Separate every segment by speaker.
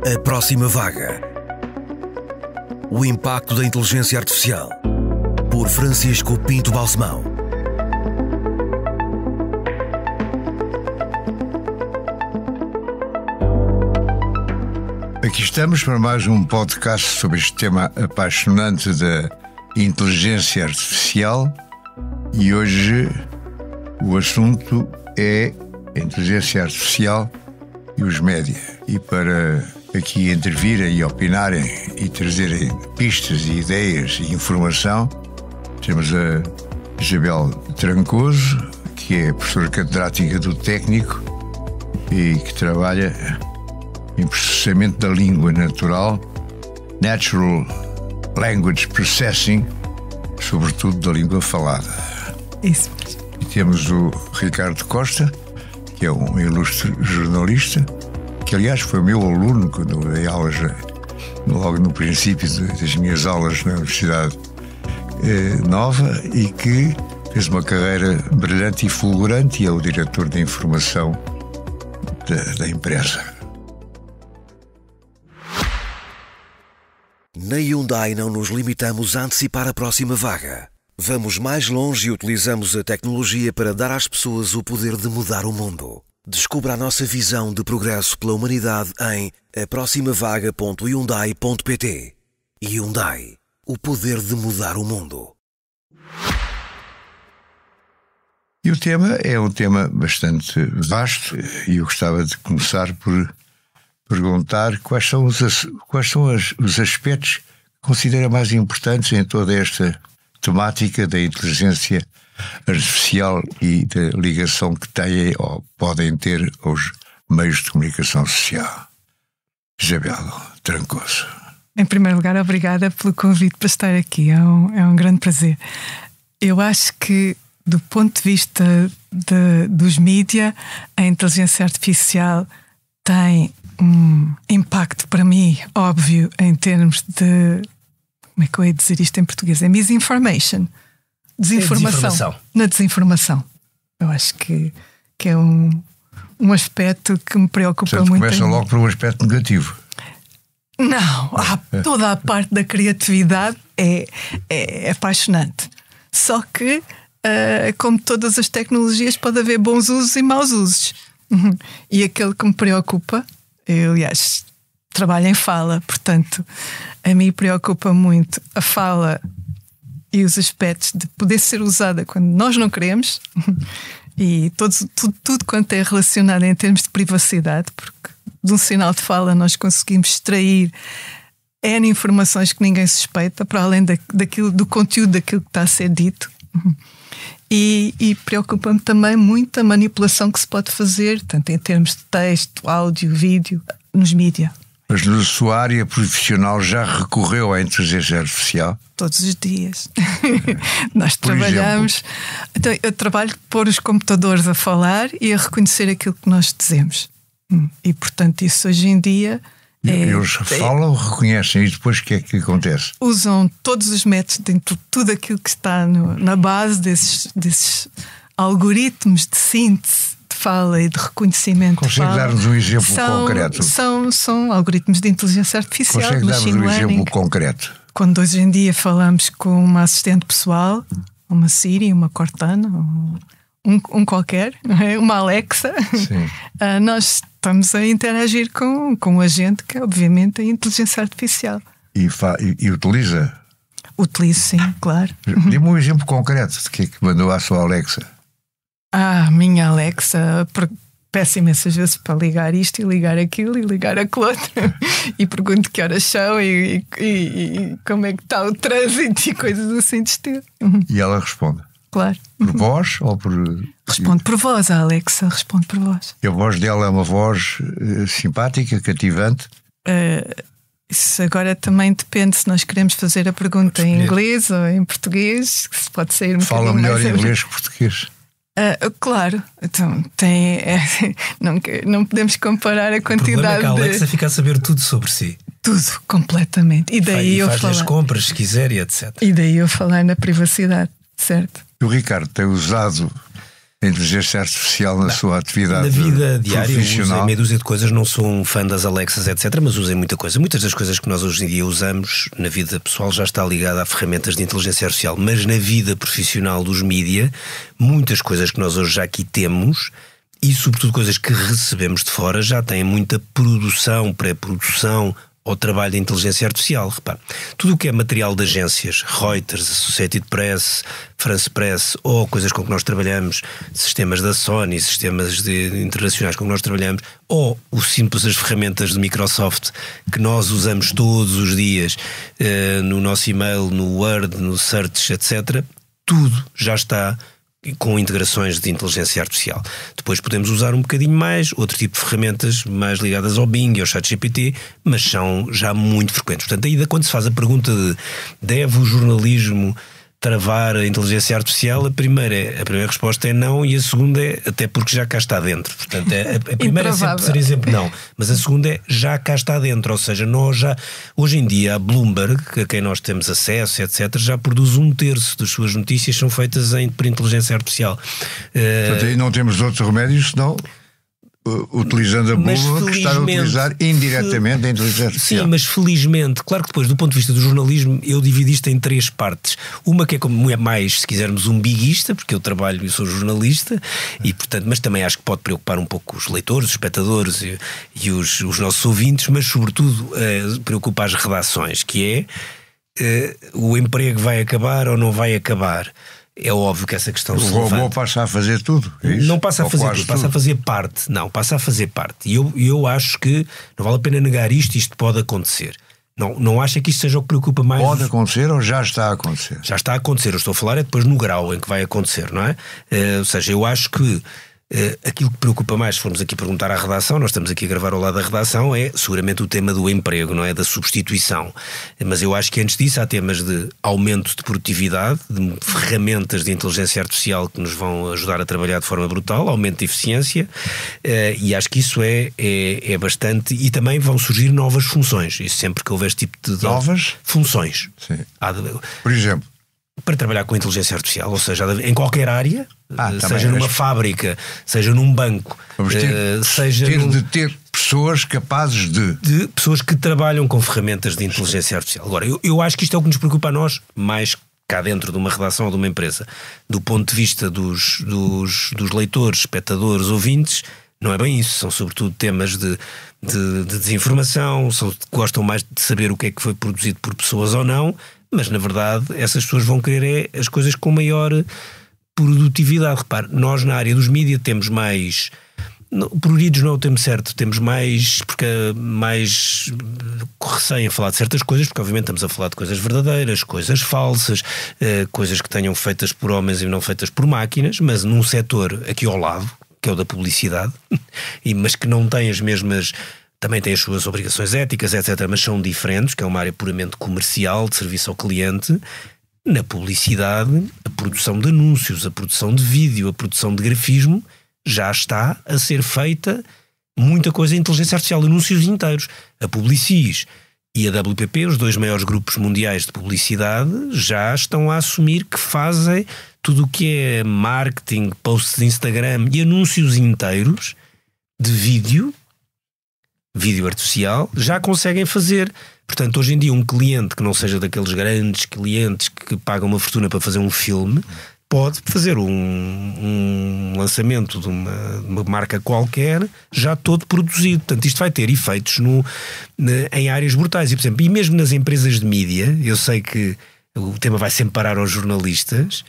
Speaker 1: A próxima vaga. O impacto da inteligência artificial. Por Francisco Pinto Balsemão.
Speaker 2: Aqui estamos para mais um podcast sobre este tema apaixonante da inteligência artificial e hoje o assunto é a inteligência artificial e os média. E para aqui intervirem e opinarem e trazerem pistas e ideias e informação, temos a Isabel Trancoso, que é professora catedrática do Técnico e que trabalha em processamento da língua natural, Natural Language Processing, sobretudo da língua falada.
Speaker 3: Isso.
Speaker 2: E temos o Ricardo Costa, que é um ilustre jornalista, que aliás foi meu aluno quando eu dei aulas, logo no princípio das minhas aulas na Universidade Nova, e que fez uma carreira brilhante e fulgurante e é o diretor de informação da empresa.
Speaker 1: Na Hyundai não nos limitamos a antecipar a próxima vaga. Vamos mais longe e utilizamos a tecnologia para dar às pessoas o poder de mudar o mundo. Descubra a nossa visão de progresso pela humanidade em aproximavaga.hyundai.pt. Hyundai, o poder de mudar o mundo.
Speaker 2: E o tema é um tema bastante vasto e eu gostava de começar por perguntar quais são os aspectos que considera mais importantes em toda esta temática da inteligência artificial e da ligação que têm ou podem ter aos meios de comunicação social. Isabel Trancoso.
Speaker 3: Em primeiro lugar, obrigada pelo convite para estar aqui. É um grande prazer. Eu acho que, do ponto de vista dos mídia, a inteligência artificial tem um impacto para mim óbvio em termos de, como é que eu ia dizer isto em português? É misinformation. Desinformação. Na desinformação. Eu acho que é um aspecto que me preocupa.
Speaker 2: Portanto,
Speaker 3: muito.
Speaker 2: Começa logo por um aspecto negativo.
Speaker 3: Não, toda a parte da criatividade é apaixonante. Só que, como todas as tecnologias, pode haver bons usos e maus usos. E aquele que me preocupa, eu, aliás, trabalho em fala, portanto, a mim preocupa muito a fala e os aspectos de poder ser usada quando nós não queremos e tudo quanto é relacionado em termos de privacidade, porque de um sinal de fala nós conseguimos extrair N informações que ninguém suspeita, para além do conteúdo daquilo que está a ser dito. E preocupa-me também muito a manipulação que se pode fazer, tanto em termos de texto, áudio, vídeo, nos mídia.
Speaker 2: Mas na sua área profissional já recorreu à inteligência artificial?
Speaker 3: Todos os dias. Nós trabalhamos. Então, eu trabalho de pôr os computadores a falar e a reconhecer aquilo que nós dizemos. E, portanto, isso hoje em dia.
Speaker 2: Eles falam, reconhecem e depois o que é que acontece?
Speaker 3: Usam todos os métodos dentro de tudo aquilo que está na base desses algoritmos de síntese de fala e de reconhecimento.
Speaker 2: Consegue dar-nos um exemplo concreto?
Speaker 3: São algoritmos de inteligência artificial.
Speaker 2: Consegue dar-nos um exemplo concreto?
Speaker 3: Quando hoje em dia falamos com uma assistente pessoal, uma Siri, uma Cortana, um qualquer, não é? Uma Alexa, nós estamos a interagir com um agente que é obviamente a inteligência artificial.
Speaker 2: E utiliza?
Speaker 3: Utilizo, sim, claro.
Speaker 2: Dê-me um exemplo concreto de que é que mandou à sua Alexa.
Speaker 3: Minha Alexa, peço imensas vezes para ligar isto e ligar aquilo e ligar aquilo outro e pergunto que horas são e como é que está o trânsito e coisas assim de estilo.
Speaker 2: E ela responde?
Speaker 3: Claro.
Speaker 2: Por voz ou por...
Speaker 3: Responde por voz, a Alexa responde por voz.
Speaker 2: E a voz dela é uma voz simpática, cativante?
Speaker 3: Isso agora também depende se nós queremos fazer a pergunta em inglês ou em português, se pode sair um
Speaker 2: Fala melhor em inglês que português.
Speaker 3: Claro, então não podemos comparar a quantidade.
Speaker 4: O problema é que a Alexa fica a saber tudo sobre si.
Speaker 3: Tudo, completamente. E daí eu
Speaker 4: faz as compras se quiser e etc.
Speaker 3: E daí eu falar na privacidade, certo?
Speaker 2: O Ricardo tem usado a inteligência artificial na sua atividade
Speaker 4: na vida diária. Eu usei
Speaker 2: profissional?
Speaker 4: meia dúzia de coisas, não sou um fã das Alexas, etc., mas usei muita coisa. Muitas das coisas que nós hoje em dia usamos na vida pessoal já está ligada a ferramentas de inteligência artificial, mas na vida profissional dos mídia, muitas coisas que nós hoje já aqui temos, e sobretudo coisas que recebemos de fora, já têm muita produção, pré-produção ou trabalho de inteligência artificial. Repare, tudo o que é material de agências, Reuters, Associated Press, France Press, ou coisas com que nós trabalhamos, sistemas da Sony, sistemas internacionais com que nós trabalhamos, ou o simples as ferramentas de Microsoft que nós usamos todos os dias no nosso e-mail, no Word, no Search, etc., tudo já está com integrações de inteligência artificial. Depois podemos usar um bocadinho mais outro tipo de ferramentas mais ligadas ao Bing e ao ChatGPT, mas são já muito frequentes. Portanto, ainda quando se faz a pergunta de deve o jornalismo travar a inteligência artificial, a primeira resposta é não, e a segunda é até porque já cá está dentro. Portanto, a primeira seria sempre não, mas a segunda é já cá está dentro, ou seja, nós já, hoje em dia, a Bloomberg, a quem nós temos acesso, etc., já produz 1/3 das suas notícias são feitas por inteligência artificial.
Speaker 2: Portanto, aí não temos outros remédios senão utilizando a Bloomberg, que está a utilizar indiretamente a inteligência artificial.
Speaker 4: Sim, mas felizmente, claro que depois do ponto de vista do jornalismo eu dividi isto em 3 partes. Uma que é como é mais, se quisermos, um biguista, porque eu trabalho e sou jornalista, e portanto, mas também acho que pode preocupar um pouco os leitores, os espectadores e os nossos ouvintes, mas sobretudo preocupa as redações, que é o emprego vai acabar ou não vai acabar. É óbvio que essa questão se levanta.
Speaker 2: O robô passa a fazer tudo? É isso?
Speaker 4: Não passa a fazer tudo, passa a fazer parte. Não, passa a fazer parte. E eu acho que não vale a pena negar isto pode acontecer. Não acho que isto seja o que preocupa mais.
Speaker 2: Pode acontecer ou já está a acontecer?
Speaker 4: Já está a acontecer. Eu estou a falar depois no grau em que vai acontecer, não é? Ou seja, eu acho que aquilo que preocupa mais, se formos aqui perguntar à redação, nós estamos aqui a gravar ao lado da redação, é seguramente o tema do emprego, não é? Da substituição. Mas eu acho que antes disso há temas de aumento de produtividade, de ferramentas de inteligência artificial que nos vão ajudar a trabalhar de forma brutal, aumento de eficiência, e acho que isso é bastante, e também vão surgir novas funções, e sempre que houver este tipo de
Speaker 2: novas
Speaker 4: funções.
Speaker 2: Sim. Por exemplo,
Speaker 4: para trabalhar com inteligência artificial, ou seja, em qualquer área, seja numa fábrica, seja num banco,
Speaker 2: vamos ter pessoas capazes de
Speaker 4: pessoas que trabalham com ferramentas de inteligência artificial. Agora, eu acho que isto é o que nos preocupa a nós, mais cá dentro de uma redação ou de uma empresa. Do ponto de vista dos leitores, espectadores, ouvintes, não é bem isso. São sobretudo temas de desinformação, gostam mais de saber o que é que foi produzido por pessoas ou não. Mas, na verdade, essas pessoas vão querer as coisas com maior produtividade. Repare, nós na área dos mídias temos mais... Pruridos não é o termo certo, temos mais receio em falar de certas coisas, porque obviamente estamos a falar de coisas verdadeiras, coisas falsas, coisas que tenham feitas por homens e não feitas por máquinas, mas num setor aqui ao lado, que é o da publicidade, mas que não tem as mesmas... Também tem as suas obrigações éticas, etc., mas são diferentes, que é uma área puramente comercial, de serviço ao cliente. Na publicidade, a produção de anúncios, a produção de vídeo, a produção de grafismo, já está a ser feita muita coisa em inteligência artificial, anúncios inteiros. A Publicis e a WPP, os 2 maiores grupos mundiais de publicidade, já estão a assumir que fazem tudo o que é marketing, posts de Instagram e anúncios inteiros de vídeo artificial, já conseguem fazer. Portanto, hoje em dia um cliente que não seja daqueles grandes clientes que pagam uma fortuna para fazer um filme, pode fazer um lançamento de uma marca qualquer já todo produzido. Portanto, isto vai ter efeitos em áreas brutais. E, por exemplo, e mesmo nas empresas de mídia, eu sei que o tema vai sempre parar aos jornalistas,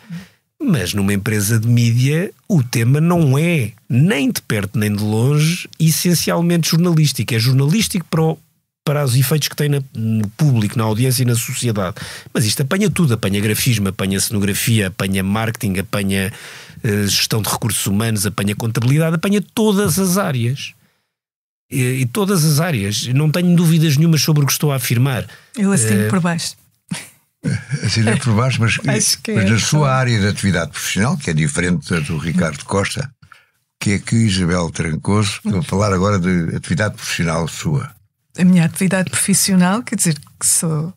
Speaker 4: mas numa empresa de mídia o tema não é, nem de perto nem de longe, essencialmente jornalístico. É jornalístico para os efeitos que tem no público, na audiência e na sociedade. Mas isto apanha tudo, apanha grafismo, apanha cenografia, apanha marketing, apanha gestão de recursos humanos, apanha contabilidade, apanha todas as áreas. E todas as áreas. Não tenho dúvidas nenhumas sobre o que estou a afirmar.
Speaker 3: Eu assino por baixo.
Speaker 2: Assina por baixo, mas na sua área de atividade profissional, que é diferente da do Ricardo Costa, que é que Isabel Trancoso, vou falar agora de atividade profissional sua.
Speaker 3: A minha atividade profissional, quer dizer que sou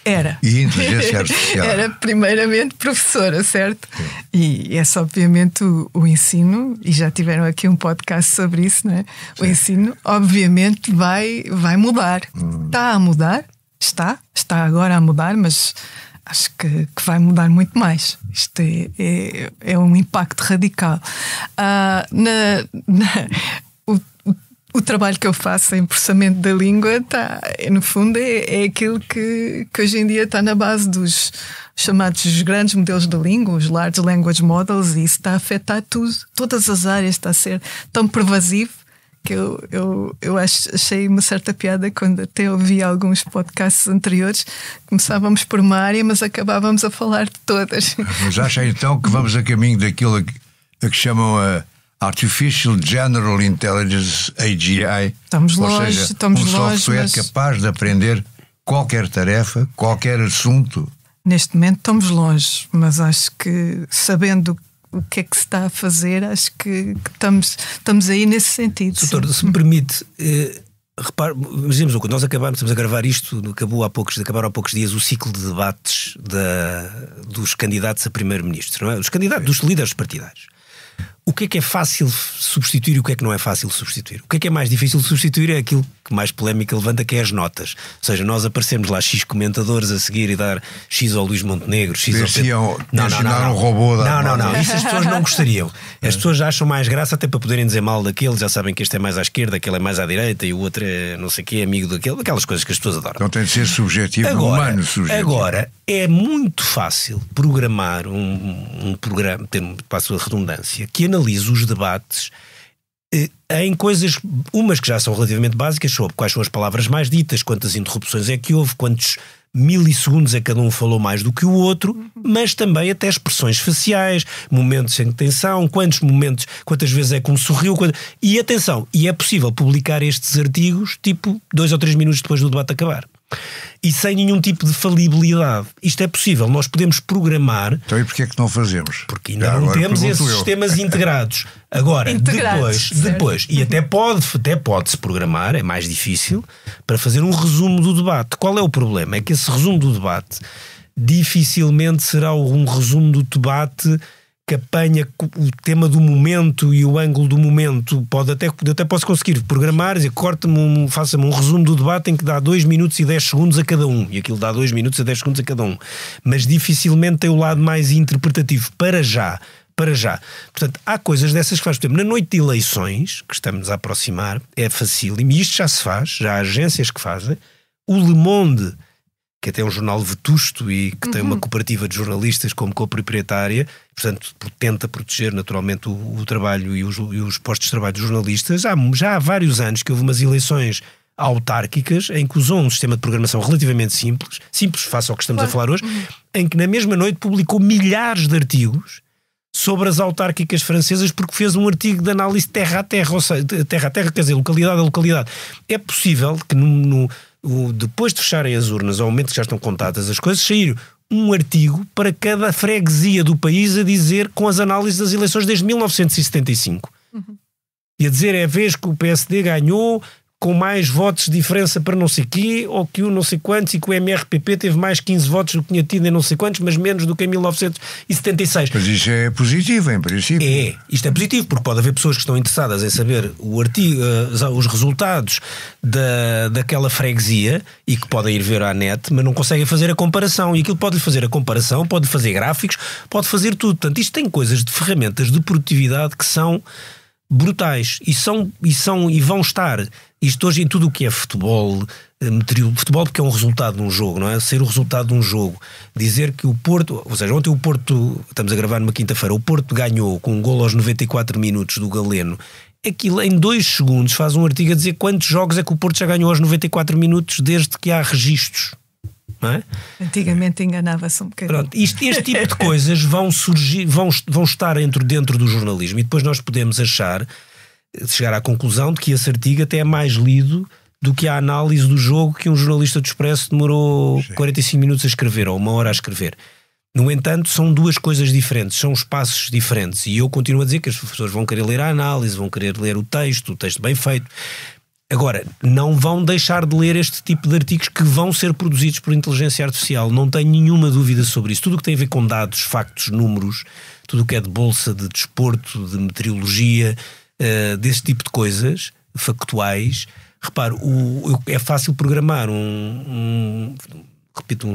Speaker 3: Era.
Speaker 2: E inteligência artificial?
Speaker 3: Era primeiramente professora, certo? E esse obviamente o ensino, e já tiveram aqui um podcast sobre isso, não é? O ensino obviamente vai mudar. Está a mudar, está agora a mudar, mas acho que vai mudar muito mais. Isto é um impacto radical. O trabalho que eu faço em processamento da língua no fundo é aquilo que hoje em dia está na base dos chamados grandes modelos da língua, os Large Language Models, e isso está a afetar tudo, todas as áreas, está a ser tão pervasivo que eu achei uma certa piada quando até ouvi alguns podcasts anteriores. Começávamos por uma área, mas acabávamos a falar de todas.
Speaker 2: Mas acha então que vamos a caminho daquilo a que chamam a Artificial General Intelligence, AGI?
Speaker 3: Estamos
Speaker 2: Ou
Speaker 3: longe,
Speaker 2: seja,
Speaker 3: estamos
Speaker 2: um
Speaker 3: longe,
Speaker 2: software
Speaker 3: mas
Speaker 2: capaz de aprender qualquer tarefa, qualquer assunto.
Speaker 3: Neste momento estamos longe, mas acho que sabendo o que é que se está a fazer, acho que estamos aí nesse sentido.
Speaker 4: Doutor, se me permite, repare, imaginemos uma coisa, nós estamos a gravar isto, acabaram há poucos dias o ciclo de debates dos candidatos a primeiro-ministro, não é? Os candidatos, dos líderes partidários. O que é fácil substituir e o que é que não é fácil substituir? O que é mais difícil de substituir é aquilo que mais polémica levanta, que é as notas. Ou seja, nós aparecemos lá X comentadores a seguir e dar X ao Luís Montenegro, X ao Pedro.
Speaker 2: Não, um robô
Speaker 4: não. Isso as pessoas não gostariam. As pessoas já acham mais graça até para poderem dizer mal daquele, já sabem que este é mais à esquerda, aquele é mais à direita e o outro é não sei o quê, amigo daquele, aquelas coisas que as pessoas adoram.
Speaker 2: Então tem de ser subjetivo, humano subjetivo.
Speaker 4: Agora, é muito fácil programar um programa, passo a redundância, que analise os debates em coisas, umas que já são relativamente básicas, sobre quais são as palavras mais ditas, quantas interrupções é que houve, quantos milissegundos é que cada um falou mais do que o outro, mas também até expressões faciais, momentos em tensão, quantas vezes é que um sorriu, e atenção, e é possível publicar estes artigos tipo 2 ou 3 minutos depois do debate acabar. E sem nenhum tipo de falibilidade. Isto é possível, nós podemos programar.
Speaker 2: Então e porquê é que não fazemos?
Speaker 4: Porque ainda não temos esses sistemas integrados. Agora, depois e até pode-se programar, é mais difícil, para fazer um resumo do debate. Qual é o problema? É que esse resumo do debate dificilmente será um resumo do debate que apanha o tema do momento e o ângulo do momento. Eu até posso conseguir programar, dizer, faça-me um resumo do debate em que dá 2 minutos e 10 segundos a cada um, e aquilo dá 2 minutos e 10 segundos a cada um, mas dificilmente tem o lado mais interpretativo, para já. Portanto, há coisas dessas que faz. Por exemplo, na noite de eleições, que estamos a aproximar, é facílimo, e isto já se faz, já há agências que fazem. O Le Monde, que até é um jornal vetusto e que tem uma cooperativa de jornalistas como coproprietária, portanto tenta proteger naturalmente o trabalho e os postos de trabalho dos jornalistas. Já há vários anos que houve umas eleições autárquicas em que usou um sistema de programação relativamente simples face ao que estamos a falar hoje, em que na mesma noite publicou milhares de artigos sobre as autárquicas francesas, porque fez um artigo de análise terra a terra, ou seja, terra a terra, quer dizer, localidade a localidade. É possível que depois de fecharem as urnas, ao momento que já estão contadas as coisas, sair um artigo para cada freguesia do país a dizer, com as análises das eleições desde 1975. E a dizer, é a vez que o PSD ganhou com mais votos de diferença para não sei quê, ou que o não sei quantos, e que o MRPP teve mais 15 votos do que tinha tido em não sei quantos, mas menos do que em 1976.
Speaker 2: Mas isso é positivo, em princípio.
Speaker 4: Isto é positivo, porque pode haver pessoas que estão interessadas em saber os resultados daquela freguesia e que podem ir ver à net, mas não conseguem fazer a comparação. E aquilo pode-lhe fazer a comparação, pode fazer gráficos, pode fazer tudo. Portanto, isto tem coisas de ferramentas de produtividade que são brutais e vão estar. Isto hoje em tudo o que é futebol, porque é um resultado de um jogo, não é? Ser o resultado de um jogo. Dizer que o Porto, ou seja, ontem o Porto, estamos a gravar numa quinta-feira, o Porto ganhou com um golo aos 94 minutos do Galeno. Aquilo em 2 segundos faz um artigo a dizer quantos jogos é que o Porto já ganhou aos 94 minutos desde que há registros. Não é?
Speaker 3: Antigamente enganava-se um bocadinho.
Speaker 4: Pronto, este tipo de coisas vão surgir, vão estar dentro do jornalismo, e depois nós podemos chegar à conclusão de que esse artigo até é mais lido do que a análise do jogo que um jornalista do Expresso demorou 45 minutos a escrever, ou 1 hora a escrever. No entanto, são 2 coisas diferentes, são espaços diferentes, e eu continuo a dizer que as pessoas vão querer ler a análise, vão querer ler o texto bem feito. Agora, não vão deixar de ler este tipo de artigos que vão ser produzidos por inteligência artificial. Não tenho nenhuma dúvida sobre isso. Tudo o que tem a ver com dados, factos, números, tudo o que é de bolsa, de desporto, de meteorologia, desse tipo de coisas factuais. Repare, é fácil programar um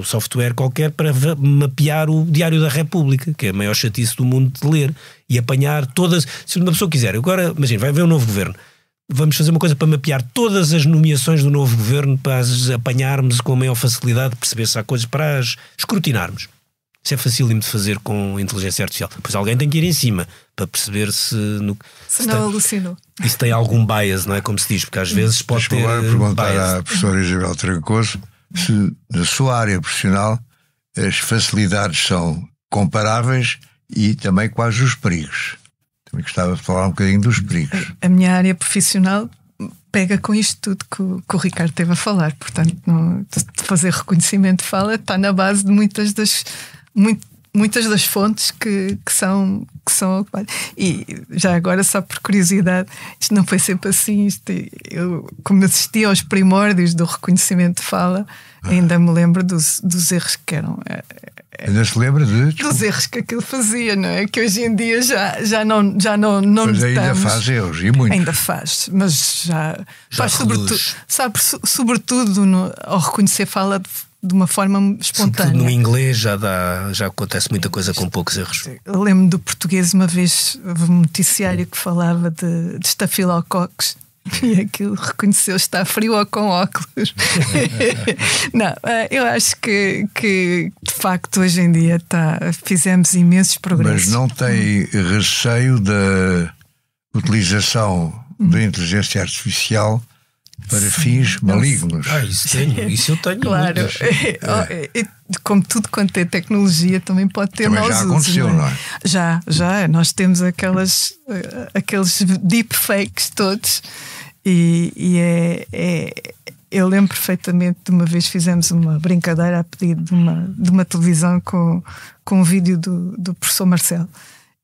Speaker 4: software qualquer para mapear o Diário da República, que é a maior chatice do mundo de ler, e apanhar todas... Se uma pessoa quiser, agora, imagina, vai haver um novo governo. Vamos fazer uma coisa para mapear todas as nomeações do novo governo, para as apanharmos com a maior facilidade, perceber se há coisas para as escrutinarmos. Isso é facílimo de fazer com inteligência artificial. Pois alguém tem que ir em cima para perceber se
Speaker 3: não alucinou.
Speaker 4: Isso tem algum bias, não é? Como se diz, porque às vezes pode ter.
Speaker 2: Agora perguntar
Speaker 4: bias.
Speaker 2: à professora Isabel Trancoso se na sua área profissional as facilidades são comparáveis e também quais os perigos. Também gostava de falar um bocadinho dos perigos.
Speaker 3: A minha área profissional pega com isto tudo que o Ricardo esteve a falar. Portanto, fazer reconhecimento de fala está na base de muitas das fontes que são ocupadas. E já agora, só por curiosidade, isto não foi sempre assim. Eu, como assisti aos primórdios do reconhecimento de fala, ainda me lembro dos erros que eram...
Speaker 2: Ainda se lembra
Speaker 3: dos erros que aquilo fazia, não é? Que hoje em dia já não
Speaker 2: mas ainda faz erros, e muitos.
Speaker 3: Ainda faz, mas já faz sobretudo ao reconhecer fala de uma forma espontânea.
Speaker 4: Sobretudo no inglês já acontece muita coisa com poucos erros.
Speaker 3: Eu lembro do português, uma vez houve um noticiário que falava de estafilococcus. E aquilo reconheceu, está frio ou com óculos. Não, eu acho que de facto hoje em dia fizemos imensos progressos.
Speaker 2: Mas não tem receio da utilização da inteligência artificial para fins malignos?
Speaker 4: Isso eu tenho.
Speaker 3: Claro, como tudo quanto é tecnologia também pode ter maus usos.
Speaker 2: Já aconteceu, não é?
Speaker 3: Já. Nós temos aqueles deepfakes todos. Eu lembro perfeitamente de uma vez fizemos uma brincadeira a pedido de uma televisão com um vídeo do professor Marcelo.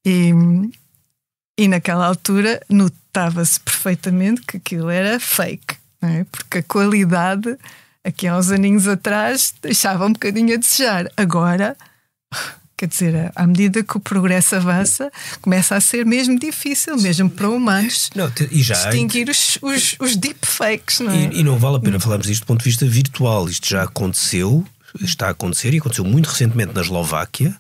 Speaker 3: E naquela altura notava-se perfeitamente que aquilo era fake, não é? Porque a qualidade, aqui há uns aninhos atrás, deixava um bocadinho a desejar. Agora, quer dizer, à medida que o progresso avança, começa a ser mesmo difícil, mesmo para humanos, distinguir os deepfakes, não é?
Speaker 4: E não vale a pena falarmos disto do ponto de vista virtual. Isto já aconteceu, está a acontecer, e aconteceu muito recentemente na Eslováquia.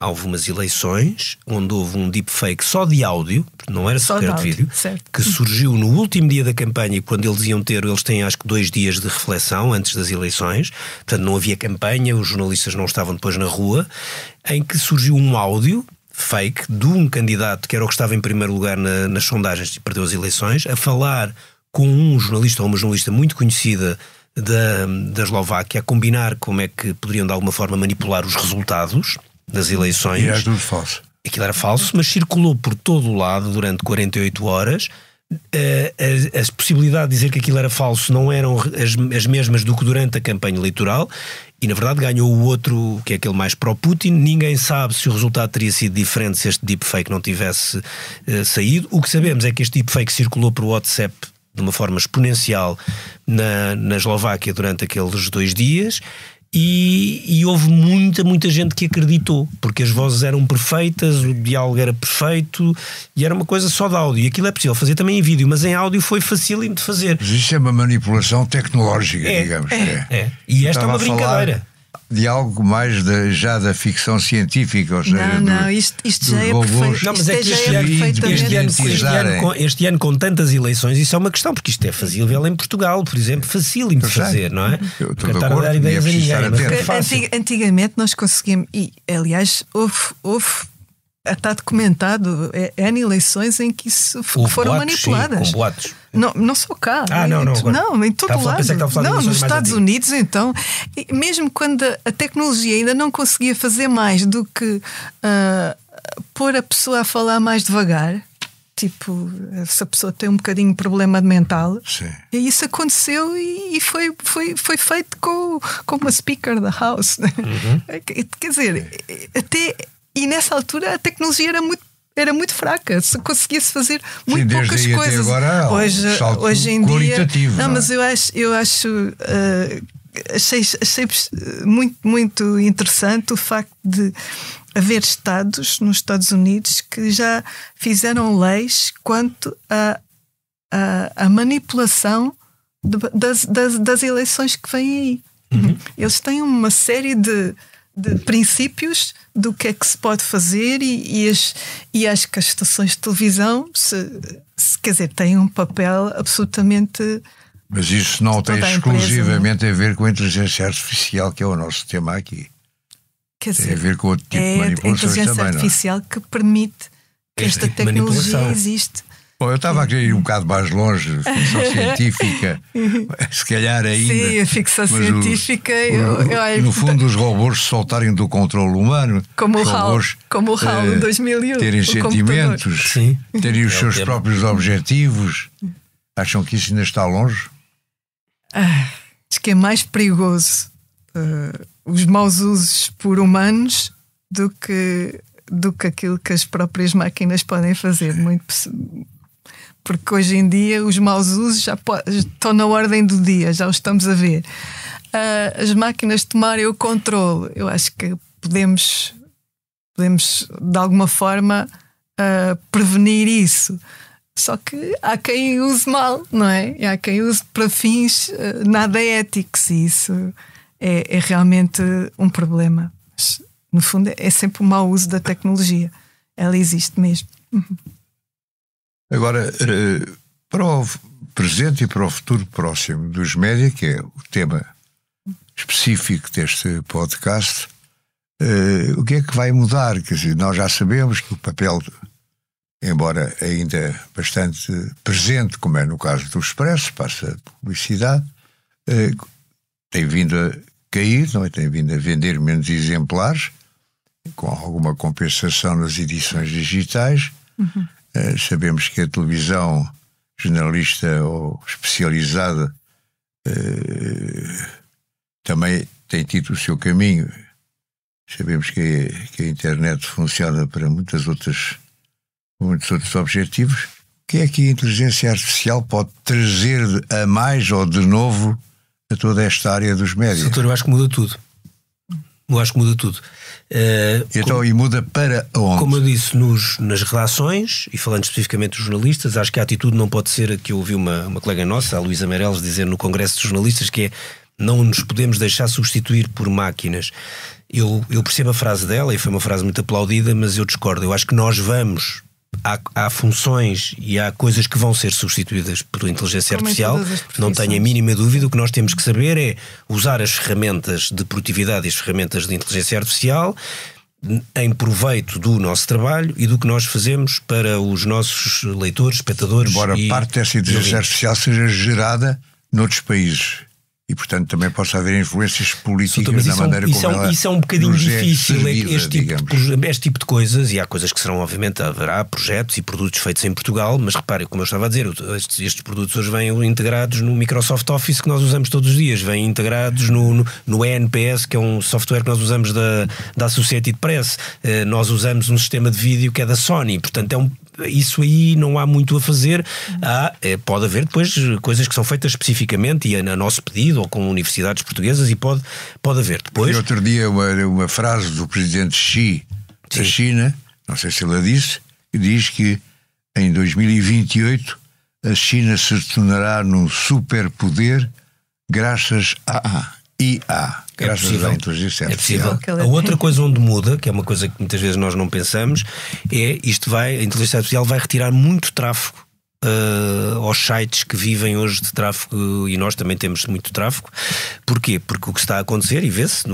Speaker 4: Houve umas eleições onde houve um deepfake só de áudio, não era sequer de vídeo,
Speaker 3: certo.
Speaker 4: Que surgiu no último dia da campanha, quando eles têm acho que 2 dias de reflexão antes das eleições, portanto não havia campanha, os jornalistas não estavam depois na rua, em que surgiu um áudio fake de um candidato que era o que estava em primeiro lugar nas sondagens e perdeu as eleições, a falar com um jornalista ou uma jornalista muito conhecida da Eslováquia, a combinar como é que poderiam de alguma forma manipular os resultados das eleições.
Speaker 2: E era tudo falso.
Speaker 4: Aquilo era falso, mas circulou por todo o lado durante 48 horas. A possibilidade de dizer que aquilo era falso não eram as mesmas do que durante a campanha eleitoral, e na verdade ganhou o outro, que é aquele mais pró-Putin. Ninguém sabe se o resultado teria sido diferente se este deepfake não tivesse saído. O que sabemos é que este deepfake circulou por WhatsApp de uma forma exponencial na Eslováquia durante aqueles 2 dias. E houve muita gente que acreditou, porque as vozes eram perfeitas, o diálogo era perfeito e era uma coisa só de áudio. E aquilo é possível fazer também em vídeo, mas em áudio foi facílimo de fazer.
Speaker 2: Mas isso é uma manipulação tecnológica, digamos.
Speaker 4: E esta é uma brincadeira.
Speaker 2: De algo mais já da ficção científica, ou seja,
Speaker 3: isto já é perfeito.
Speaker 4: Não, mas é que este ano com tantas eleições, isso é uma questão, porque isto é fazível em Portugal, por exemplo, facílimo de fazer, não é?
Speaker 2: Eu estou de acordo, dar ideias a ninguém.
Speaker 3: Antigamente nós conseguíamos, e aliás houve está documentado N eleições em que isso foram manipuladas.
Speaker 4: Sim, com boatos.
Speaker 3: Não só cá. Não, em todo lado. Não, nos Estados Unidos, então. Mesmo quando a tecnologia ainda não conseguia fazer mais do que pôr a pessoa a falar mais devagar. Tipo, se a pessoa tem um bocadinho de problema mental.
Speaker 2: Sim.
Speaker 3: E isso aconteceu e foi feito com uma speaker da house. Quer dizer, até... E nessa altura a tecnologia era muito era muito fraca, se conseguia-se fazer muito
Speaker 2: Sim,
Speaker 3: poucas coisas.
Speaker 2: Agora,
Speaker 3: hoje em dia.
Speaker 2: Não,
Speaker 3: mas eu acho achei muito, muito interessante o facto de haver estados nos Estados Unidos que já fizeram leis quanto à manipulação das eleições que vêm aí. Eles têm uma série de princípios do que é que se pode fazer e acho que as estações de televisão quer dizer, têm um papel absolutamente.
Speaker 2: Mas isso não tem exclusivamente a ver com a inteligência artificial, que é o nosso tema aqui.
Speaker 3: Quer dizer,
Speaker 2: tem a ver com outro tipo de manipulações também.
Speaker 3: É a inteligência artificial que permite que esta tecnologia existe.
Speaker 2: Bom, eu estava a querer ir um bocado mais longe, ficção científica, se calhar ainda.
Speaker 3: Sim, a ficção científica.
Speaker 2: No fundo, os robôs se soltarem do controle humano.
Speaker 3: Como o HAL em 2001.
Speaker 2: Terem sentimentos, terem os seus próprios objetivos. Acham que isso ainda está longe?
Speaker 3: Acho que é mais perigoso os maus usos por humanos do que aquilo que as próprias máquinas podem fazer. Porque hoje em dia os maus usos já estão na ordem do dia, já os estamos a ver. As máquinas tomarem o controle, eu acho que podemos de alguma forma prevenir isso. Só que há quem use mal, não é? E há quem use para fins nada éticos, e isso é realmente um problema. Mas, no fundo, é sempre o mau uso da tecnologia. Ela existe mesmo.
Speaker 2: Agora, para o presente e para o futuro próximo dos média, que é o tema específico deste podcast, o que é que vai mudar? Quer dizer, nós já sabemos que o papel, embora ainda bastante presente, como é no caso do Expresso, passa a publicidade, tem vindo a cair, não é? Tem vindo a vender menos exemplares, com alguma compensação nas edições digitais. Sabemos que a televisão generalista ou especializada também tem tido o seu caminho. Sabemos que a internet funciona para muitos outros objetivos. O que é que a inteligência artificial pode trazer a mais ou de novo a toda esta área dos médias?
Speaker 4: Doutor, eu acho que muda tudo.
Speaker 2: E muda para onde?
Speaker 4: Como eu disse, nas redações, e falando especificamente dos jornalistas, acho que a atitude não pode ser a que eu ouvi uma colega nossa, a Luísa Meireles, dizer no Congresso de Jornalistas, que é: não nos podemos deixar substituir por máquinas. Eu percebo a frase dela, e foi uma frase muito aplaudida, mas eu discordo. Eu acho que nós vamos... Há funções e há coisas que vão ser substituídas por inteligência artificial, não tenho a mínima dúvida. O que nós temos que saber é usar as ferramentas de produtividade e as ferramentas de inteligência artificial em proveito do nosso trabalho e do que nós fazemos para os nossos leitores, espectadores.
Speaker 2: Embora parte dessa inteligência artificial seja gerada noutros países. E, portanto, também possa haver influências políticas na maneira como ela...
Speaker 4: Isso é um bocadinho difícil, este tipo de coisas, e há coisas que serão, obviamente, haverá projetos e produtos feitos em Portugal, mas repare, como eu estava a dizer, estes produtos hoje vêm integrados no Microsoft Office, que nós usamos todos os dias, vêm integrados no ENPS, que é um software que nós usamos da Associated Press, nós usamos um sistema de vídeo que é da Sony, portanto isso aí não há muito a fazer. Pode haver depois coisas que são feitas especificamente e a nosso pedido ou com universidades portuguesas, e pode haver depois.
Speaker 2: E outro dia uma frase do presidente Xi da China, não sei se ele disse, que diz que em 2028 a China se tornará num superpoder graças à IA. Graças à inteligência artificial.
Speaker 4: A outra coisa onde muda, que é uma coisa que muitas vezes nós não pensamos, é a inteligência artificial vai retirar muito tráfego aos sites que vivem hoje de tráfego, e nós também temos muito tráfego. Porquê? Porque o que está a acontecer, e vê-se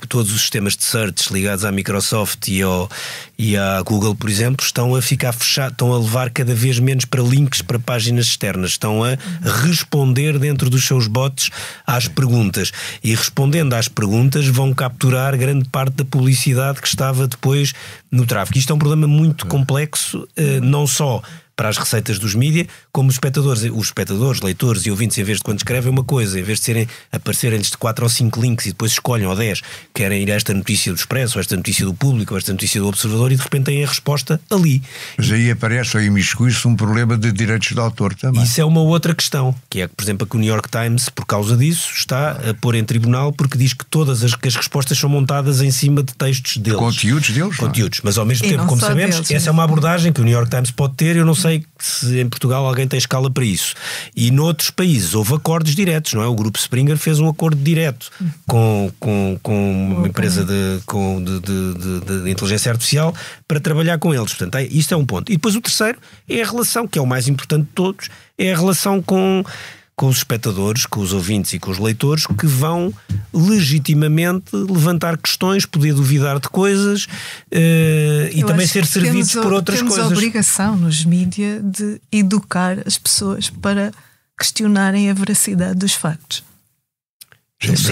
Speaker 4: todos os sistemas de search ligados à Microsoft e à Google, por exemplo, estão a ficar fechados, estão a levar cada vez menos para links para páginas externas, estão a responder dentro dos seus bots às perguntas, e respondendo às perguntas vão capturar grande parte da publicidade que estava depois no tráfego. Isto é um problema muito complexo, não só para as receitas dos mídia, como os espectadores, leitores e ouvintes, em vez de quando escrevem uma coisa, em vez de aparecerem-lhes de 4 ou 5 links e depois escolhem ou 10, querem ir a esta notícia do Expresso, ou esta notícia do Público, ou esta notícia do Observador, e de repente têm a resposta ali.
Speaker 2: Mas aí aparece ou imiscui-se um problema de direitos de autor também.
Speaker 4: Isso é uma outra questão, que é, por exemplo, que o New York Times, por causa disso, está a pôr em tribunal porque diz que todas as respostas são montadas em cima de textos deles.
Speaker 2: Conteúdos deles.
Speaker 4: Conteúdos, mas ao mesmo tempo, como sabemos,
Speaker 3: deles,
Speaker 4: essa é uma abordagem que o New York Times pode ter. Eu não sei se em Portugal alguém tem escala para isso. E noutros países houve acordos diretos, não é? O Grupo Springer fez um acordo direto com uma empresa de inteligência artificial para trabalhar com eles. Portanto, isto é um ponto. E depois o terceiro é a relação, que é o mais importante de todos, é a relação com os espectadores, com os ouvintes e com os leitores, que vão legitimamente levantar questões, poder duvidar de coisas e também ser servidos por outras coisas.
Speaker 3: Temos a obrigação nos mídia de educar as pessoas para questionarem a veracidade dos factos.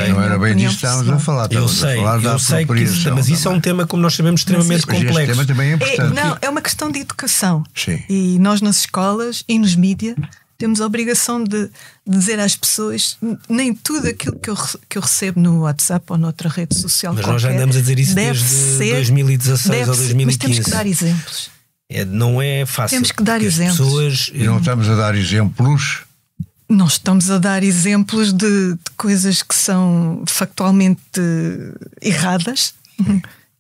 Speaker 2: Não era bem disso que estávamos a falar.
Speaker 4: Eu sei que mas isso é um tema, como nós sabemos, extremamente complexo.
Speaker 2: Este tema também é importante.
Speaker 3: É uma questão de educação.
Speaker 2: Sim.
Speaker 3: E nós nas escolas e nos mídia temos a obrigação de dizer às pessoas nem tudo aquilo que eu recebo no WhatsApp ou noutra rede social.
Speaker 4: Mas nós já andamos a dizer isso desde 2016 ou 2015.
Speaker 3: Mas temos que dar exemplos.
Speaker 4: Não é fácil.
Speaker 3: Temos que dar exemplos.
Speaker 2: E não estamos a dar exemplos.
Speaker 3: Nós estamos a dar exemplos de coisas que são factualmente erradas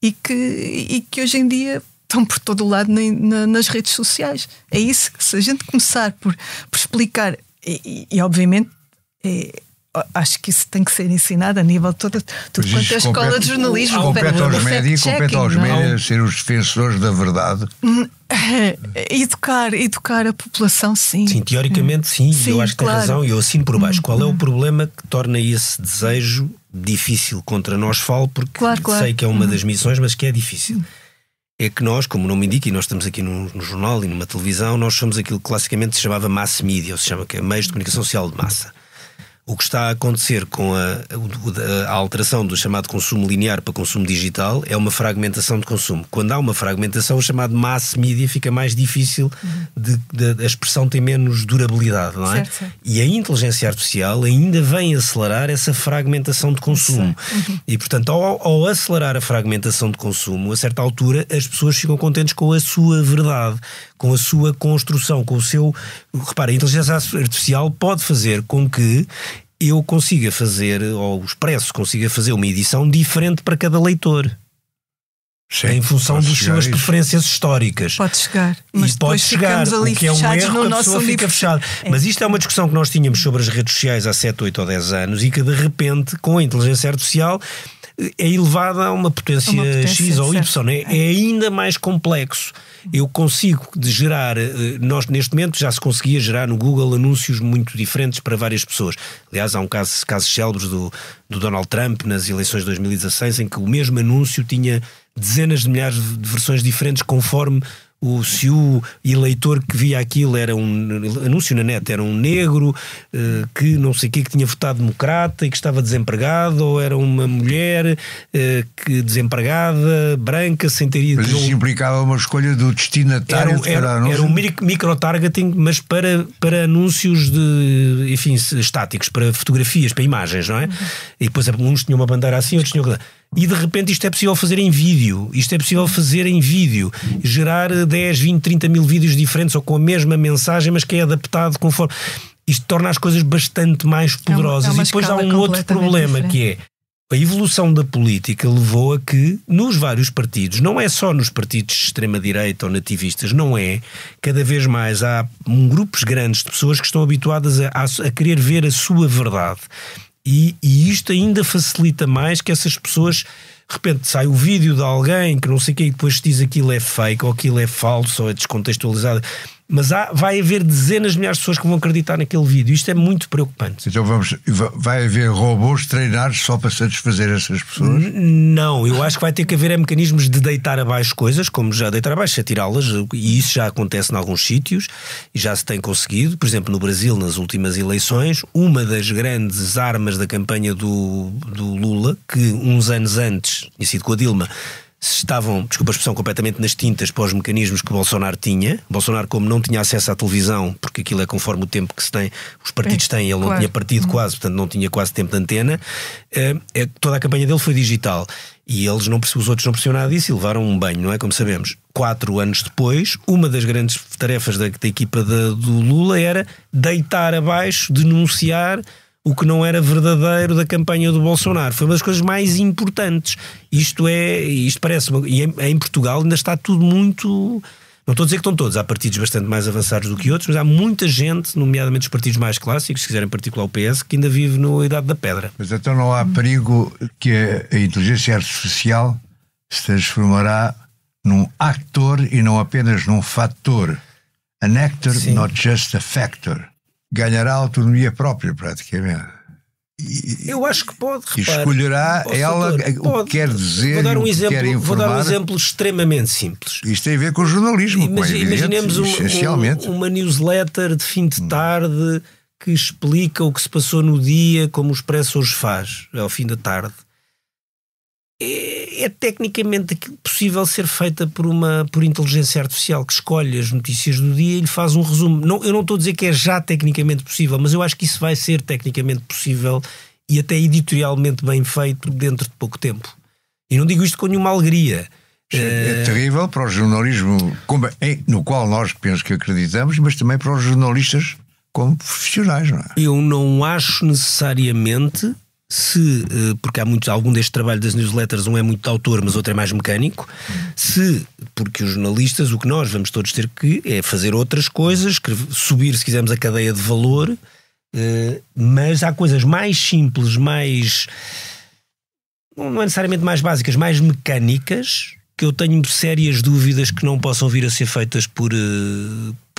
Speaker 3: e que hoje em dia estão por todo o lado nas redes sociais. É isso que, se a gente começar por explicar, e obviamente acho que isso tem que ser ensinado a nível de tudo quanto é a escola de jornalismo.
Speaker 2: Compete aos médias ser os defensores da verdade.
Speaker 3: Educar a população, sim.
Speaker 4: Sim, teoricamente sim, eu acho que tem razão e eu assino por baixo. Qual é o problema que torna esse desejo difícil contra nós? Falo porque sei que é uma das missões, mas que é difícil. É que nós, como o nome indica, e nós estamos aqui no jornal e numa televisão, nós somos aquilo que classicamente se chamava mass media, ou se chama que é meios de comunicação social de massa. O que está a acontecer com a alteração do chamado consumo linear para consumo digital é uma fragmentação de consumo. Quando há uma fragmentação, o chamado mass media fica mais difícil, a expressão tem menos durabilidade, não é?
Speaker 3: Certo.
Speaker 4: E a inteligência artificial ainda vem acelerar essa fragmentação de consumo. E, portanto, ao acelerar a fragmentação de consumo, a certa altura as pessoas ficam contentes com a sua verdade, com a sua construção, com o seu... Repara, a inteligência artificial pode fazer com que eu consiga fazer, ou o Expresso consiga fazer uma edição diferente para cada leitor. Sim, em função das suas preferências históricas.
Speaker 3: Pode chegar. Mas
Speaker 4: pode chegar, o que é um erro que a pessoa fica fechada. Mas isto é uma discussão que nós tínhamos sobre as redes sociais há 7, 8 ou 10 anos e que de repente, com a inteligência artificial, é elevada a uma potência X ou Y. É ainda mais complexo. Eu consigo gerar, nós neste momento já se conseguia gerar no Google anúncios muito diferentes para várias pessoas. Aliás, há casos célebres do Donald Trump nas eleições de 2016 em que o mesmo anúncio tinha dezenas de milhares de versões diferentes conforme se o eleitor que via aquilo era um anúncio na net, era um negro que não sei o que tinha votado democrata e que estava desempregado, ou era uma mulher que desempregada, branca, sem ter ido.
Speaker 2: Mas isso implicava uma escolha do destinatário
Speaker 4: era um micro-targeting, mas para anúncios estáticos, para fotografias, para imagens, não é? E depois uns tinham uma bandeira assim, outros tinham outra. E de repente isto é possível fazer em vídeo. Gerar 10, 20, 30 mil vídeos diferentes ou com a mesma mensagem, mas que é adaptado conforme. Isto torna as coisas bastante mais poderosas. E depois há um outro problema diferente. Que é a evolução da política levou a que nos vários partidos, não é só nos partidos de extrema-direita ou nativistas, não é, cada vez mais há grupos grandes de pessoas que estão habituadas a querer ver a sua verdade. E isto ainda facilita mais que essas pessoas, de repente sai o vídeo de alguém que não sei o que e depois diz aquilo é fake ou aquilo é falso ou é descontextualizado. Mas vai haver dezenas de milhares de pessoas que vão acreditar naquele vídeo. Isto é muito preocupante.
Speaker 2: Então vai haver robôs treinados só para satisfazer essas pessoas?
Speaker 4: Não, eu acho que vai ter que haver mecanismos de deitar abaixo coisas, como já deitar abaixo, atirá-las, e isso já acontece em alguns sítios e já se tem conseguido. Por exemplo, no Brasil, nas últimas eleições, uma das grandes armas da campanha do Lula, que uns anos antes, tinha sido com a Dilma, estavam, desculpa a expressão, completamente nas tintas para os mecanismos que o Bolsonaro tinha. Bolsonaro, como não tinha acesso à televisão, porque aquilo é conforme o tempo que se tem, os partidos têm, ele não tinha partido quase, portanto não tinha quase tempo de antena, toda a campanha dele foi digital. E os outros não percebiam nada disso e levaram um banho, não é? Como sabemos. 4 anos depois, uma das grandes tarefas da equipa do Lula era deitar abaixo, denunciar o que não era verdadeiro da campanha do Bolsonaro. Foi uma das coisas mais importantes. Isto parece... E em Portugal ainda está tudo muito... Não estou a dizer que estão todos, há partidos bastante mais avançados do que outros, mas há muita gente, nomeadamente os partidos mais clássicos, se quiserem em particular o PS, que ainda vive na idade da pedra.
Speaker 2: Mas então não há perigo que a inteligência artificial se transformará num actor e não apenas num fator. An actor,
Speaker 4: Sim.
Speaker 2: not just a factor. Ganhará autonomia própria, praticamente.
Speaker 4: Eu acho que pode,
Speaker 2: e escolherá ela o que quer dizer,
Speaker 4: vou dar um
Speaker 2: o que
Speaker 4: exemplo,
Speaker 2: quer informar.
Speaker 4: Vou dar um exemplo extremamente simples.
Speaker 2: Isto tem a ver com o jornalismo,
Speaker 4: Imaginemos
Speaker 2: essencialmente.
Speaker 4: uma newsletter de fim de tarde que explica o que se passou no dia, como o Expresso hoje faz, ao fim da tarde. É tecnicamente possível ser feita por inteligência artificial que escolhe as notícias do dia e lhe faz um resumo. Eu não estou a dizer que é já tecnicamente possível, mas eu acho que isso vai ser tecnicamente possível e até editorialmente bem feito dentro de pouco tempo. E não digo isto com nenhuma alegria.
Speaker 2: É terrível para o jornalismo no qual nós penso que acreditamos, mas também para os jornalistas como profissionais, não é?
Speaker 4: Eu não acho necessariamente... porque há algum deste trabalho das newsletters, um é muito de autor, mas outro é mais mecânico, porque os jornalistas, o que nós vamos todos ter que é fazer outras coisas, subir, se quisermos, a cadeia de valor, mas há coisas mais simples, não é necessariamente mais básicas, mais mecânicas, que eu tenho sérias dúvidas que não possam vir a ser feitas por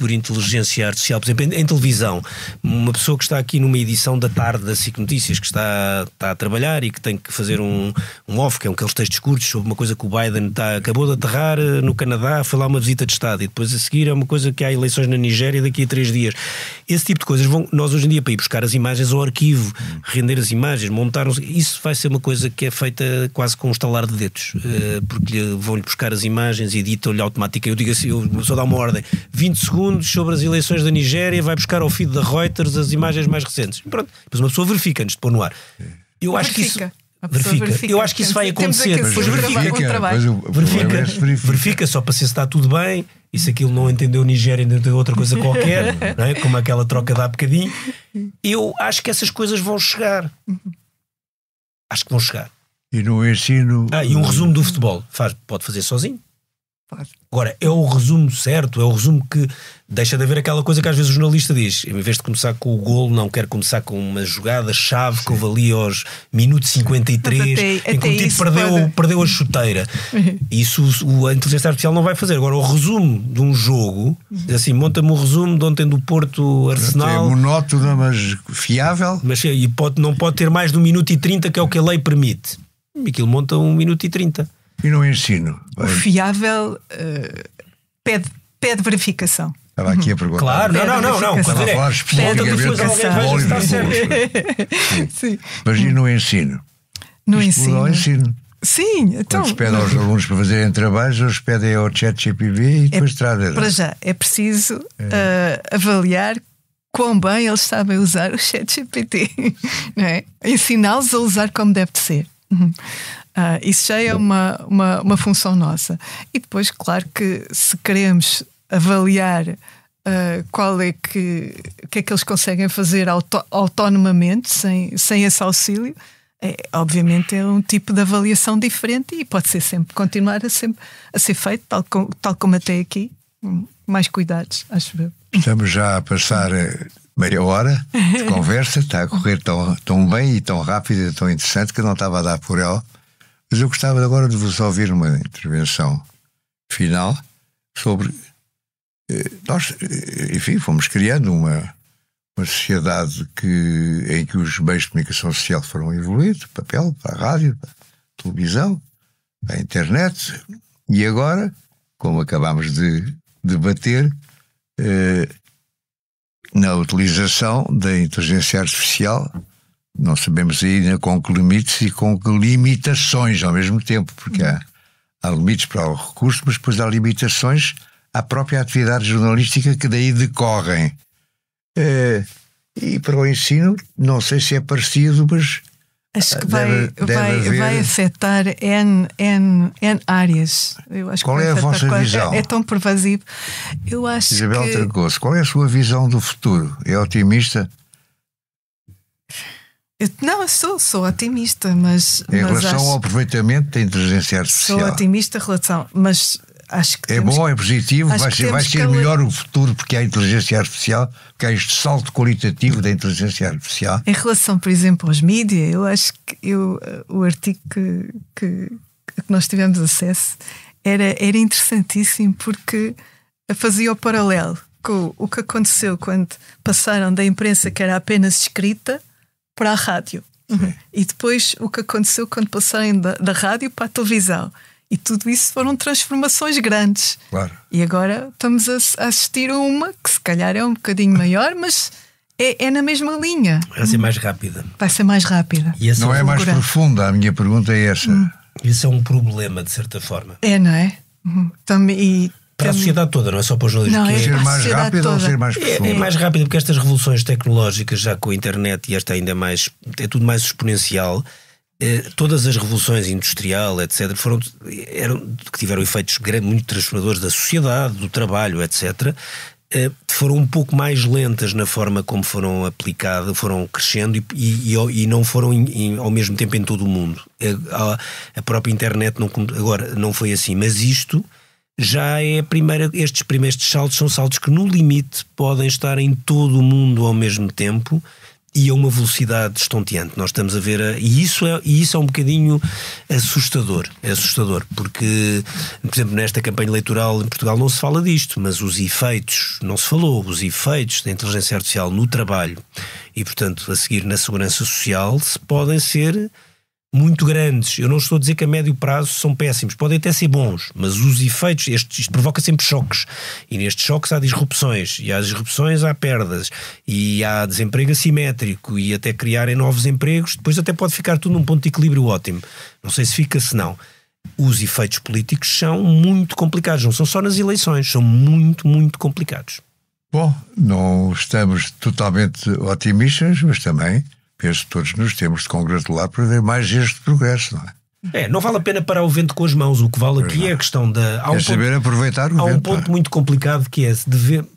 Speaker 4: inteligência artificial. Por exemplo, em televisão, uma pessoa que está aqui numa edição da tarde da SIC Notícias, que está a trabalhar e que tem que fazer um off, que é aqueles textos curtos sobre uma coisa que o Biden acabou de aterrar no Canadá, foi lá uma visita de Estado, e depois a seguir é uma coisa que há eleições na Nigéria daqui a 3 dias. Esse tipo de coisas nós hoje em dia, para ir buscar as imagens ao arquivo, render as imagens, montar, isso vai ser uma coisa que é feita quase com um estalar de dedos, porque vão-lhe buscar as imagens e editam-lhe automaticamente. Eu digo assim, eu só dá uma ordem, 20 segundos sobre as eleições da Nigéria, vai buscar ao feed da Reuters as imagens mais recentes. Pronto. Depois uma pessoa verifica antes de pôr no ar. Eu acho que isso verifica. Eu acho que isso vai acontecer. Depois verifica só para ser se está tudo bem, e se aquilo não entendeu Nigéria, entendeu outra coisa qualquer, não é? Como aquela troca de há bocadinho. Eu acho que essas coisas vão chegar. Acho que vão chegar.
Speaker 2: E no ensino...
Speaker 4: E um resumo do futebol pode fazer sozinho.
Speaker 3: Pode.
Speaker 4: Agora, é o resumo certo, é o resumo que deixa de haver aquela coisa que às vezes o jornalista diz, em vez de começar com o golo, não quer começar com uma jogada-chave que houve ali aos minutos 53, em que o tipo perdeu a chuteira. Isso a inteligência artificial não vai fazer. Agora, o resumo de um jogo, assim, monta-me o resumo de ontem do Porto Arsenal.
Speaker 2: É monótono, mas fiável.
Speaker 4: Mas não pode ter mais de 1 minuto e 30, que é o que a lei permite. E aquilo monta 1 minuto e 30.
Speaker 2: E no ensino?
Speaker 3: O fiável pede verificação.
Speaker 2: Estava aqui a perguntar.
Speaker 4: Claro, não.
Speaker 2: Estava a falar especificamente
Speaker 3: Sim.
Speaker 2: Mas e no ensino?
Speaker 3: No ensino. Sim, então.
Speaker 2: Quando se pede aos alunos para fazerem trabalhos, eles pedem ao ChatGPT e depois trazem.
Speaker 3: Para já, é preciso avaliar quão bem eles sabem usar o ChatGPT, não é? Ensiná-los a usar como deve de ser. Isso já é uma função nossa. E depois, claro que se queremos avaliar o que é que eles conseguem fazer autonomamente, sem esse auxílio, obviamente é um tipo de avaliação diferente e pode ser continuar a ser feito, tal como até aqui. Mais cuidados, acho eu.
Speaker 2: Estamos já a passar meia hora de conversa, está a correr tão bem e tão rápido e tão interessante que eu não estava a dar por ela. Mas eu gostava agora de vos ouvir uma intervenção final sobre... Nós, enfim, fomos criando uma sociedade em que os meios de comunicação social foram evoluindo, papel, para a rádio, para a televisão, para a internet, e agora, como acabámos de debater, na utilização da inteligência artificial, não sabemos ainda com que limites e com que limitações ao mesmo tempo, porque há há limites para o recurso, mas depois há limitações à própria atividade jornalística que daí decorrem. E para o ensino, não sei se é parecido, mas
Speaker 3: acho que vai afetar N áreas. Eu acho
Speaker 2: qual
Speaker 3: que
Speaker 2: é a vossa visão?
Speaker 3: É tão pervasivo. Eu acho
Speaker 2: Isabel Trancoso, qual é a sua visão do futuro? É otimista?
Speaker 3: Eu sou otimista, mas
Speaker 2: em relação ao aproveitamento da inteligência artificial.
Speaker 3: Sou otimista em relação, mas acho que
Speaker 2: é bom, é positivo, vai ser melhor o futuro porque há a inteligência artificial, porque há este salto qualitativo da inteligência artificial.
Speaker 3: Em relação, por exemplo, aos mídias, eu acho que o artigo que nós tivemos acesso era interessantíssimo porque fazia o paralelo com o que aconteceu quando passaram da imprensa que era apenas escrita para a rádio. E depois o que aconteceu quando passaram da rádio para a televisão. E tudo isso foram transformações grandes.
Speaker 2: Claro.
Speaker 3: E agora estamos a assistir a uma que se calhar é um bocadinho maior, mas é na mesma linha.
Speaker 4: Vai ser mais rápida.
Speaker 3: Vai ser mais rápida.
Speaker 4: E
Speaker 2: não é mais profunda, a minha pergunta é essa.
Speaker 4: Isso é um problema, de certa forma.
Speaker 3: Não é? Também,
Speaker 4: para a sociedade toda, não é só para os jornalistas.
Speaker 2: Não, ser mais rápido ou ser mais profundo?
Speaker 4: É mais rápido porque estas revoluções tecnológicas, já com a internet, e esta ainda mais, é tudo mais exponencial. Todas as revoluções industrial, etc., que tiveram efeitos muito transformadores da sociedade, do trabalho, etc., foram um pouco mais lentas na forma como foram aplicadas, foram crescendo e não foram ao mesmo tempo em todo o mundo. A própria internet agora não foi assim, mas isto já é a primeira. Estes primeiros saltos são saltos que no limite podem estar em todo o mundo ao mesmo tempo e a uma velocidade estonteante. Nós estamos a ver e isso é um bocadinho assustador. É assustador porque, por exemplo, nesta campanha eleitoral em Portugal não se fala disto, mas os efeitos da inteligência artificial no trabalho e, portanto, a seguir na segurança social podem ser muito grandes. Eu não estou a dizer que a médio prazo são péssimos, podem até ser bons, mas os efeitos, isto provoca sempre choques, e nestes choques há disrupções, e há disrupções há perdas, e há desemprego assimétrico, e até criarem novos empregos, depois até pode ficar tudo num ponto de equilíbrio ótimo. Não sei se fica, se não. Os efeitos políticos são muito complicados, não são só nas eleições, são muito, muito complicados.
Speaker 2: Bom, não estamos totalmente otimistas, mas também penso que todos nos temos de congratular por haver mais este progresso, não é?
Speaker 4: Não vale a pena parar o vento com as mãos. O que vale aqui é a questão da...
Speaker 2: saber aproveitar o vento.
Speaker 4: Há um ponto muito complicado que é,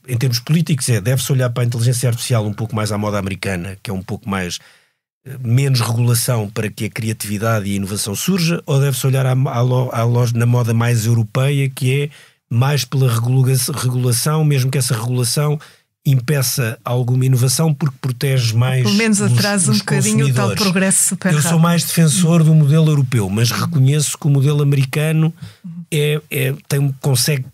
Speaker 4: em termos políticos, deve-se olhar para a inteligência artificial um pouco mais à moda americana, que é um pouco menos regulação para que a criatividade e a inovação surja, ou deve-se olhar na moda mais europeia, que é mais pela regulação, mesmo que essa regulação impeça alguma inovação porque protege mais
Speaker 3: pelo menos atrasa um bocadinho o tal progresso super rápido.
Speaker 4: Eu sou mais defensor do modelo europeu, mas reconheço que o modelo americano consegue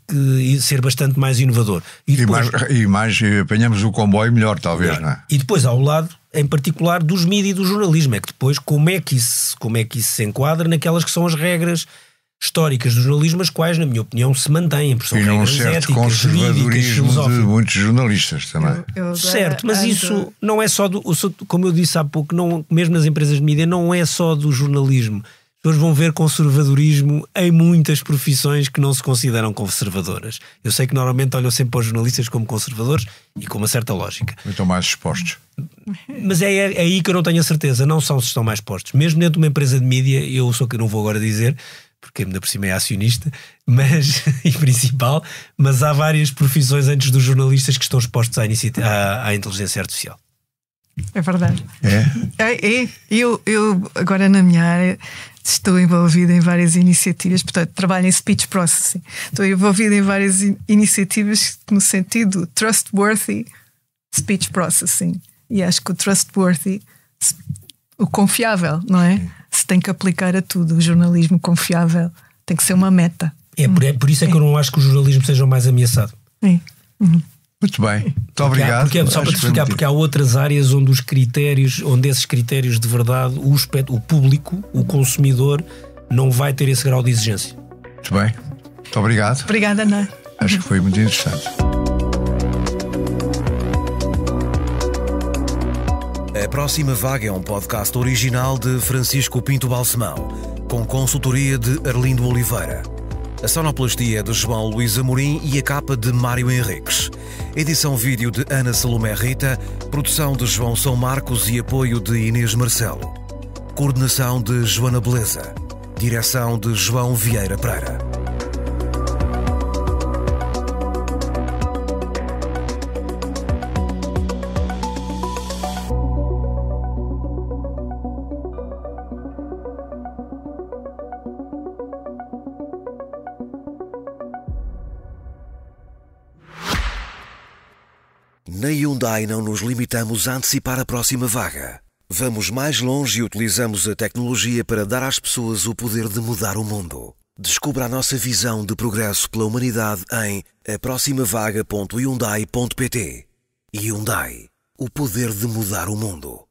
Speaker 4: ser bastante mais inovador.
Speaker 2: E mais apanhamos o comboio melhor, talvez, não é?
Speaker 4: E depois, ao lado, em particular, dos mídias e do jornalismo, é que depois como é que isso se enquadra naquelas que são as regras históricas do jornalismo, as quais, na minha opinião, se mantêm.
Speaker 2: E num certo conservadorismo de muitos jornalistas também.
Speaker 4: Certo, mas isso não é só como eu disse há pouco, mesmo nas empresas de mídia, não é só do jornalismo. As pessoas vão ver conservadorismo em muitas profissões que não se consideram conservadoras. Eu sei que normalmente olham sempre para os jornalistas como conservadores e com uma certa lógica.
Speaker 2: Estão mais expostos.
Speaker 4: Mas é aí que eu não tenho a certeza. Não são se estão mais expostos. Mesmo dentro de uma empresa de mídia, eu sou que não vou agora dizer, porque ainda por cima é acionista, e principal, mas há várias profissões antes dos jornalistas que estão expostos à inteligência artificial.
Speaker 3: É verdade.
Speaker 2: É?
Speaker 3: Eu agora na minha área estou envolvida em várias iniciativas, portanto trabalho em speech processing. Estou envolvida em várias iniciativas no sentido trustworthy speech processing. E acho que o trustworthy, o confiável, não é? Se tem que aplicar a tudo. O jornalismo confiável tem que ser uma meta.
Speaker 4: É por isso é que eu não acho que o jornalismo seja o mais ameaçado.
Speaker 2: Muito bem, muito obrigado.
Speaker 4: Só para te explicar, porque há outras áreas onde esses critérios de verdade, o público, o consumidor, não vai ter esse grau de exigência.
Speaker 2: Muito bem, muito obrigado.
Speaker 3: Obrigada, Ana.
Speaker 2: Acho que foi muito interessante.
Speaker 1: A Próxima Vaga é um podcast original de Francisco Pinto Balsemão, com consultoria de Arlindo Oliveira. A sonoplastia é de João Luís Amorim e a capa de Mário Henriques. Edição vídeo de Ana Salomé Rita, produção de João São Marcos e apoio de Inês Marcelo. Coordenação de Joana Beleza. Direção de João Vieira Pereira. Na Hyundai não nos limitamos a antecipar a próxima vaga. Vamos mais longe e utilizamos a tecnologia para dar às pessoas o poder de mudar o mundo. Descubra a nossa visão de progresso pela humanidade em aproximavaga.hyundai.pt. Hyundai, o poder de mudar o mundo.